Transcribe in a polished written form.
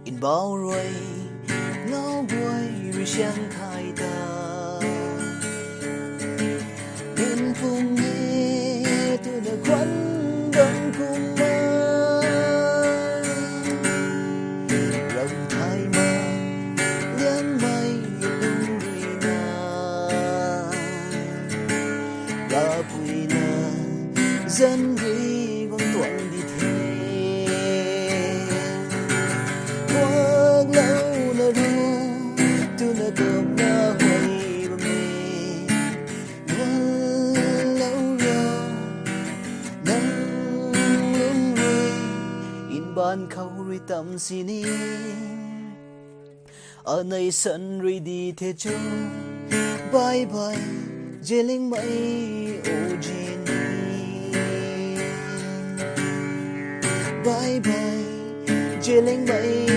in bao rồi ngáo đuôi rồi sang khai ta in phung nhẹ tôi đã quấn đông cùng mơ rồng thay mà liên mây lung rì na ra bùi na dân ghi con tuần đi thế qua lâu là ru tu na cơm na hoài bờ mê lâu rồi nắng lung rì in ban khâu rì tâm xin ni ở nơi sân rì đi thế chú bye bye jeling mai ojin bye bye jeling mai